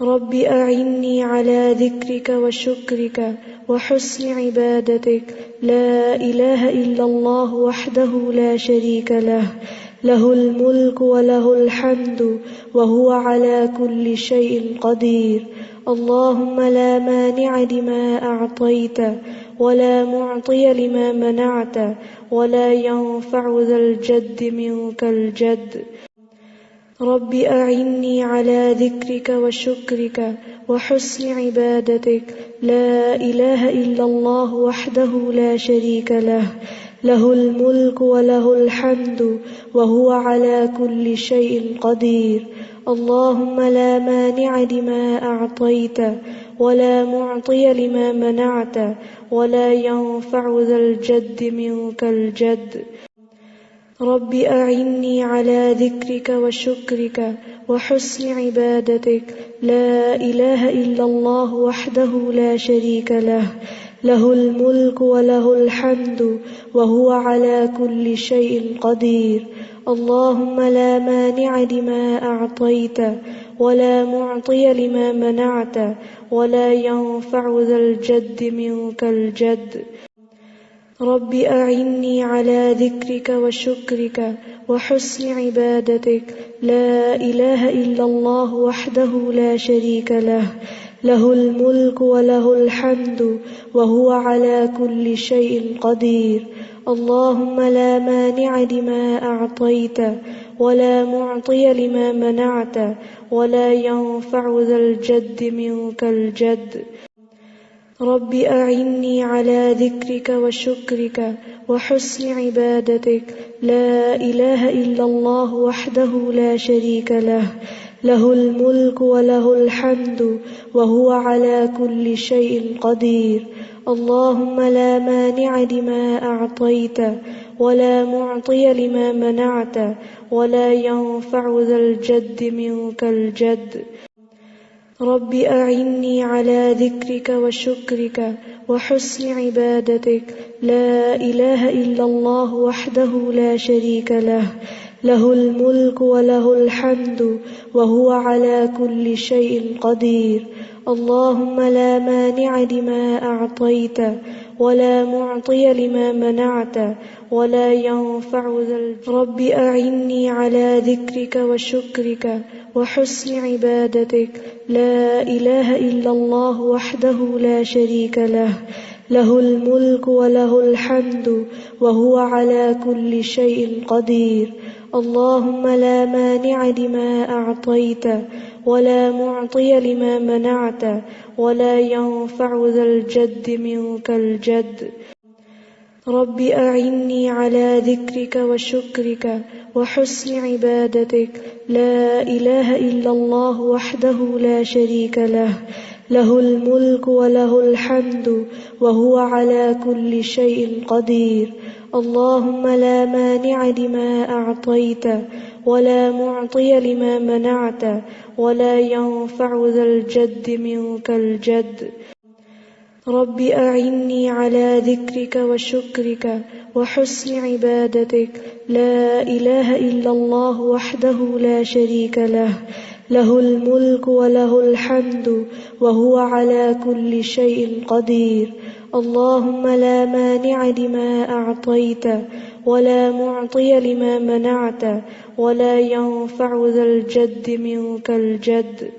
رب أعني على ذكرك وشكرك وحسن عبادتك. لا إله إلا الله وحده لا شريك له، له الملك وله الحمد وهو على كل شيء قدير. اللهم لا مانع لما أعطيت ولا معطي لما منعت ولا ينفع ذا الجد منك الجد. رب أعني على ذكرك وشكرك وحسن عبادتك. لا إله إلا الله وحده لا شريك له، له الملك وله الحمد وهو على كل شيء قدير. اللهم لا مانع لما أعطيت ولا معطي لما منعت ولا ينفع ذا الجد منك الجد. رب أعني على ذكرك وشكرك وحسن عبادتك. لا إله إلا الله وحده لا شريك له، له الملك وله الحمد وهو على كل شيء قدير. اللهم لا مانع لما أعطيت ولا معطي لما منعت ولا ينفع ذا الجد منك الجد. رب أعني على ذكرك وشكرك وحسن عبادتك. لا إله إلا الله وحده لا شريك له، له الملك وله الحمد وهو على كل شيء قدير. اللهم لا مانع لما أعطيت ولا معطي لما منعت ولا ينفع ذا الجد منك الجد. رب أعني على ذكرك وشكرك وحسن عبادتك. لا إله إلا الله وحده لا شريك له، له الملك وله الحمد وهو على كل شيء قدير. اللهم لا مانع لما أعطيت ولا معطي لما منعت ولا ينفع ذا الجد منك الجد. رب أعني على ذكرك وشكرك وحسن عبادتك. لا إله إلا الله وحده لا شريك له، له الملك وله الحمد وهو على كل شيء قدير. اللهم لا مانع لما أعطيت ولا معطي لما منعت ولا ينفع ذا الجد. رب أعني على ذكرك وشكرك وحسن عبادتك. لا إله إلا الله وحده لا شريك له، له الملك وله الحمد وهو على كل شيء قدير. اللهم لا مانع لما أعطيت ولا معطي لما منعت ولا ينفع ذا الجد منك الجد. رب أعني على ذكرك وشكرك وحسن عبادتك. لا إله إلا الله وحده لا شريك له، له الملك وله الحمد وهو على كل شيء قدير. اللهم لا مانع لما أعطيت ولا معطي لما منعت ولا ينفع ذا الجد منك الجد. رب أعني على ذكرك وشكرك وحسن عبادتك. لا إله إلا الله وحده لا شريك له، له الملك وله الحمد وهو على كل شيء قدير. اللهم لا مانع لما أعطيت ولا معطي لما منعت ولا ينفع ذا الجد منك الجد.